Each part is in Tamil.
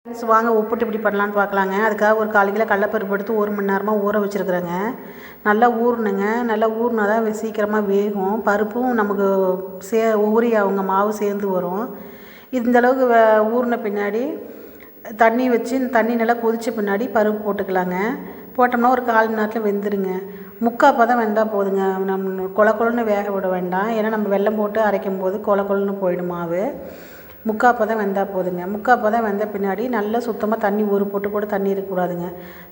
ஃப்ரெண்ட்ஸ் வாங்க உப்புட்டு இப்படி பண்ணலான்னு பார்க்கலாங்க. அதுக்காக ஒரு 1/4 கிலோ கடலப்பருப்பு எடுத்து 1 மணி நேரமாக ஊற வச்சுருக்குறேங்க. நல்லா ஊறணுங்க. நல்லா ஊறினா தான் சீக்கிரமாக வேகும். பருப்பும் நமக்கு ஊறி அவங்க மாவு சேர்ந்து வரும். இந்தளவுக்கு ஊறின பின்னாடி தண்ணி வச்சு தண்ணி நல்லா கொதித்த பின்னாடி பருப்பு போட்டுக்கலாங்க. போட்டோம்னா ஒரு 1/4 மணி நேரத்தில் வெந்துடுங்க. முக்கால் பதம் வெந்தால் போதுங்க. நம்ம கொலன்னு வேக விட வேண்டாம். ஏன்னா நம்ம வெல்லம் போட்டு அரைக்கும் போது கொலன்னு போயிடும் மாவு. முக்கால் பதம் வெந்தால் போதுங்க. முக்கால் பதம் வெந்த பின்னாடி நல்லா சுத்தமாக தண்ணி ஒரு பொட்டு கூட தண்ணி இருக்கக்கூடாதுங்க.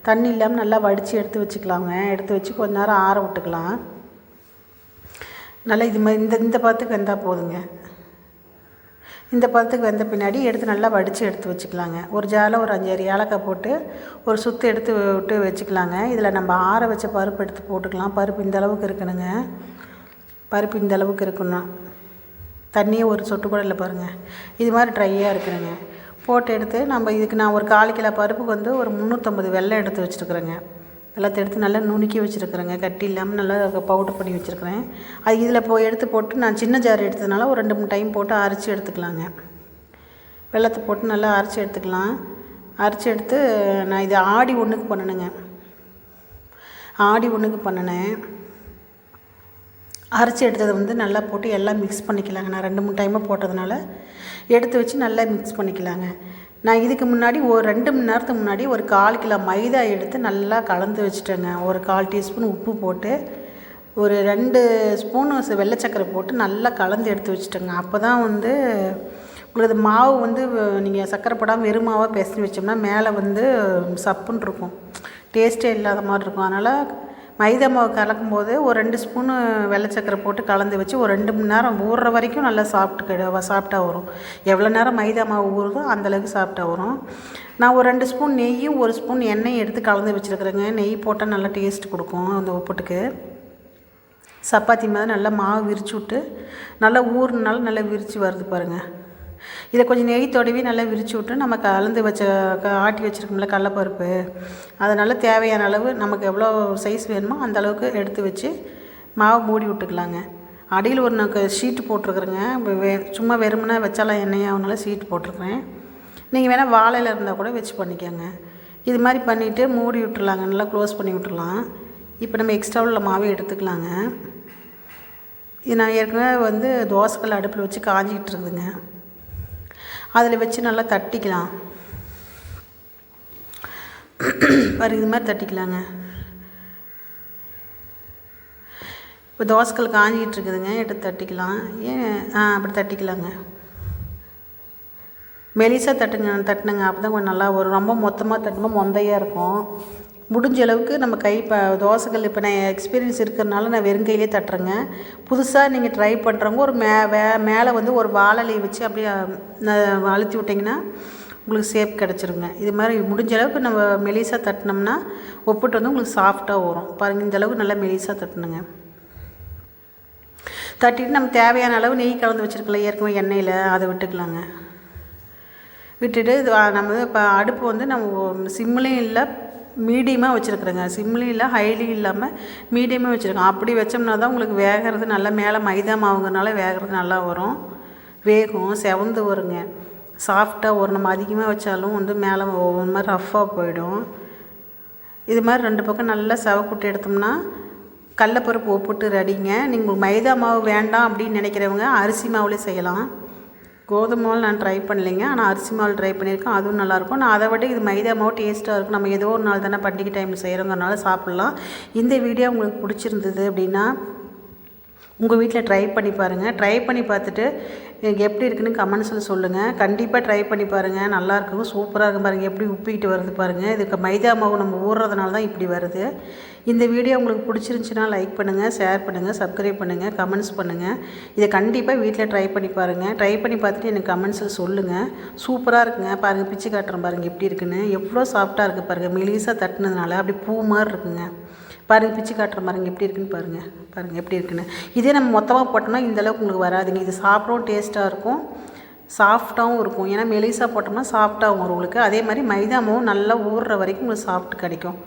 தண்ணி இல்லாமல் நல்லா வடித்து எடுத்து வச்சுக்கலாங்க. எடுத்து வச்சு கொஞ்ச நேரம் ஆற விட்டுக்கலாம். நல்லா இது மாதிரி இந்த பதத்துக்கு வெந்தால் போதுங்க. இந்த பதத்துக்கு வெந்த பின்னாடி எடுத்து நல்லா வடித்து எடுத்து வச்சுக்கலாங்க. ஒரு ஜாரில் ஒரு 5-6 ஏலக்காய் போட்டு ஒரு சுற்று எடுத்து விட்டு வச்சுக்கலாங்க. இதில் நம்ம ஆற வச்ச பருப்பு எடுத்து போட்டுக்கலாம். பருப்பு இந்த அளவுக்கு இருக்கணுங்க. பருப்பு இந்த அளவுக்கு இருக்கணும். தண்ணியே ஒரு சொட்டு கூட இல்லை பாருங்கள். இது மாதிரி ட்ரையாக இருக்குதுங்க. போட்டு எடுத்து நம்ம இதுக்கு நான் ஒரு 1/4 கிலோ பருப்புக்கு வந்து ஒரு 350 வெல்லம் எடுத்து வச்சுருக்குறேங்க. எல்லாத்தையும் எடுத்து நல்லா நுணுக்கி வச்சுருக்குறேங்க. கட்டி இல்லாமல் நல்லா பவுட்ரு பண்ணி வச்சுருக்குறேன். அது இதில் எடுத்து போட்டு நான் சின்ன ஜார் எடுத்ததுனால ஒரு 2-3 டைம் போட்டு அரைச்சி எடுத்துக்கலாங்க. வெல்லத்தை போட்டு நல்லா அரைச்சி எடுத்துக்கலாம். அரைச்சி எடுத்து நான் இது ஆடி 1க்கு பண்ணணுங்க. ஆடி 1க்கு பண்ணினேன். அரைச்சி எடுத்ததை வந்து நல்லா போட்டு எல்லாம் மிக்ஸ் பண்ணிக்கலாங்க. நான் 2-3 டைமாக போட்டதுனால எடுத்து வச்சு நல்லா மிக்ஸ் பண்ணிக்கலாங்க. நான் இதுக்கு முன்னாடி ஒரு 2 மணி நேரத்துக்கு முன்னாடி ஒரு 1/4 கிலோ மைதா எடுத்து நல்லா கலந்து வச்சுட்டேங்க. ஒரு 1/4 டீஸ்பூன் உப்பு போட்டு ஒரு 2 ஸ்பூன் வெள்ளை சக்கரை போட்டு நல்லா கலந்து எடுத்து வச்சுட்டேங்க. அப்போ தான் வந்து உங்களுக்கு மாவு வந்து நீங்கள் சக்கரை போடாமல் வெறும் மாவாக பிசைஞ்சு வச்சோம்னா மேலே வந்து சப்புன்னு இருக்கும், டேஸ்ட்டே இல்லாத மாதிரி இருக்கும். அதனால் மைதா மாவு கலக்கும் போது ஒரு 2 ஸ்பூனு வெள்ளை சக்கரை போட்டு கலந்து வச்சு ஒரு 2 மணி நேரம் ஊறுற வரைக்கும் நல்லா சாப்பிட்டா வரும். எவ்வளோ நேரம் மைதா மாவு ஊறுதோ அந்தளவுக்கு சாப்பிட்டா வரும். நான் ஒரு 2 ஸ்பூன் நெய்யும் 1 ஸ்பூன் எண்ணெயும் எடுத்து கலந்து வச்சுருக்குறேங்க. நெய் போட்டால் நல்லா டேஸ்ட் கொடுக்கும் அந்த உப்புட்டுக்கு. சப்பாத்தி மாதிரி நல்லா மாவு விரிச்சு விட்டு நல்லா ஊறுனாலும் நல்லா விரித்து வருது பாருங்கள். இதை கொஞ்சம் நெய் தடவி நல்லா விரித்து விட்டு நம்ம கலந்து வச்ச ஆட்டி வச்சுருக்கோம்ல கடலப்பருப்பு, அதனால் தேவையான அளவு நமக்கு எவ்வளோ சைஸ் வேணுமோ அந்த அளவுக்கு எடுத்து வச்சு மாவு மூடி விட்டுக்கலாங்க. அடியில் ஒரு நான் ஷீட்டு போட்டிருக்குறேங்க. சும்மா வெறுமனே வச்சாலாம் எண்ணெயாகனால ஷீட் போட்டிருக்கிறேன். நீங்கள் வேணால் வாழையில் இருந்தால் கூட வச்சு பண்ணிக்கோங்க. இது மாதிரி பண்ணிவிட்டு மூடி விட்டுருலாங்க. நல்லா க்ளோஸ் பண்ணி விட்டுடலாம். இப்போ நம்ம எக்ஸ்ட்ரா உள்ள மாவே எடுத்துக்கலாங்க. இது நான் ஏற்கனவே வந்து தோசைக்கல் அடுப்பில் வச்சு காஞ்சிக்கிட்டு இருக்குதுங்க. அதில் வச்சு நல்லா தட்டிக்கலாம். இது மாதிரி தட்டிக்கலாங்க. இப்போ தோசைக்கல் காஞ்சிக்கிட்டு இருக்குதுங்க. எடுத்து தட்டிக்கலாம். அப்படி தட்டிக்கலாங்க. மெலிசாக தட்டுனுங்க. அப்போ தான் கொஞ்சம் நல்லா வரும். ரொம்ப மொத்தமாக தட்டும்போது மொந்தையாக இருக்கும். முடிஞ்ச அளவுக்கு நம்ம தோசைக்கல் இப்போ நான் எக்ஸ்பீரியன்ஸ் இருக்கிறதுனால நான் வெறும் கையிலே தட்டுறேங்க. புதுசாக நீங்கள் ட்ரை பண்ணுறவங்க ஒரு மேலே வந்து ஒரு வாழலையை வச்சு அப்படியே அழுத்தி விட்டிங்கன்னா உங்களுக்கு ஷேப் கிடச்சிருங்க. இது மாதிரி முடிஞ்ச அளவுக்கு நம்ம மெலிசாக தட்டினோம்னா ஒப்புட்டு வந்து உங்களுக்கு சாஃப்டாக வரும் பாருங்கள். இந்த அளவுக்கு நல்லா மெலிசாக தட்டணுங்க. தட்டிட்டு நம்ம தேவையான அளவு நெய் கலந்து வச்சுருக்கலாம் ஏற்கனவே எண்ணெயில், அதை விட்டுக்கலாங்க. விட்டுட்டு நம்ம இப்போ அடுப்பு வந்து நம்ம சிம்லேயும் இல்லை மீடியமாக வச்சுருக்குறேங்க. சிம்லேயும் இல்லை ஹைலியும் இல்லாமல் மீடியமாக வச்சுருக்கேன். அப்படி வச்சோம்னா தான் உங்களுக்கு வேகிறது நல்லா மேலே மைதா மாவுங்கிறனால வேகிறது நல்லா வரும். வேகும், செவந்து வருங்க, சாஃப்டாக வரும். நம்ம அதிகமாக வச்சாலும் வந்து மேலே ஒரு மாதிரி ரஃப்பாக போயிடும். இது மாதிரி 2 பக்கம் நல்லா செவக்குட்டு எடுத்தோம்னா கடலப்பருப்பு ஒப்புட்டு ரெடிங்க. நீங்கள் மைதா மாவு வேண்டாம் அப்படின்னு நினைக்கிறவங்க அரிசி மாவுலேயே செய்யலாம். கோதுமை மாவு நான் ட்ரை பண்ணலைங்க. ஆனால் அரிசி மாவு ட்ரை பண்ணியிருக்கேன். அதுவும் நல்லாயிருக்கும். நான் அதை விட இது மைதா மாவு டேஸ்ட்டாக இருக்கும். நம்ம ஏதோ ஒரு நாள் தானே பண்டிகை டைமில் செய்கிறோங்கிறனால சாப்பிட்லாம். இந்த வீடியோ உங்களுக்கு பிடிச்சிருந்தது அப்படின்னா உங்கள் வீட்டில் ட்ரை பண்ணி பாருங்கள். ட்ரை பண்ணி பார்த்துட்டு எனக்கு எப்படி இருக்குன்னு கமெண்ட்ஸில் சொல்லுங்கள். கண்டிப்பாக ட்ரை பண்ணி பாருங்கள். நல்லாயிருக்கும், சூப்பராக இருக்கும் பாருங்கள். எப்படி உப்பிக்கிட்டு வருது பாருங்கள். இதுக்கு மைதா மாவு நம்ம ஊறுறதுனால தான் இப்படி வருது. இந்த வீடியோ உங்களுக்கு பிடிச்சிருந்துச்சின்னா லைக் பண்ணுங்கள், ஷேர் பண்ணுங்கள், சப்ஸ்கிரைப் பண்ணுங்கள், கமெண்ட்ஸ் பண்ணுங்கள். இதை கண்டிப்பாக வீட்டில் ட்ரை பண்ணி பாருங்கள். ட்ரை பண்ணி பார்த்துட்டு எனக்கு கமெண்ட்ஸில் சொல்லுங்கள். சூப்பராக இருக்குங்க. பாருங்கள், பிச்சு காட்டுறேன் பாருங்கள் எப்படி இருக்குன்னு. எவ்வளோ சாஃப்டாக இருக்குது பாருங்கள். மெலிசாக தட்டினதுனால அப்படி பூ மாதிரி இருக்குங்க. பாருங்கள், பிச்சு காட்டுற பாருங்கள் எப்படி இருக்குன்னு பாருங்கள் எப்படி இருக்குன்னு. இதே நம்ம மொத்தமாக போட்டோம்னா இந்தளவுக்கு உங்களுக்கு வராதுங்க. இது சாப்பிடவும் டேஸ்ட்டாக இருக்கும், சாஃப்டாகவும் இருக்கும். ஏன்னா மெலிசாக போட்டோம்னா சாஃப்டாகவும் வரும் உங்களுக்கு. அதே மாதிரி மைதா மாவும் நல்லா ஊறுற வரைக்கும் உங்களுக்கு சாஃப்ட் கிடைக்கும்.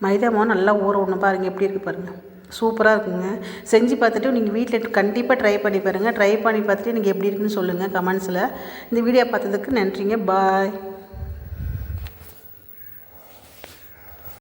மைதா மாவு நல்லா ஊற விடணும். பாருங்கள் எப்படி இருக்குது பாருங்கள். சூப்பராக இருக்குங்க. செஞ்சு பார்த்துட்டு நீங்கள் வீட்டில் கண்டிப்பாக ட்ரை பண்ணி பாருங்கள். ட்ரை பண்ணி பார்த்துட்டு எனக்கு எப்படி இருக்குன்னு சொல்லுங்கள் கமெண்ட்ஸில். இந்த வீடியோ பார்த்ததுக்கு நன்றிங்க. பாய்.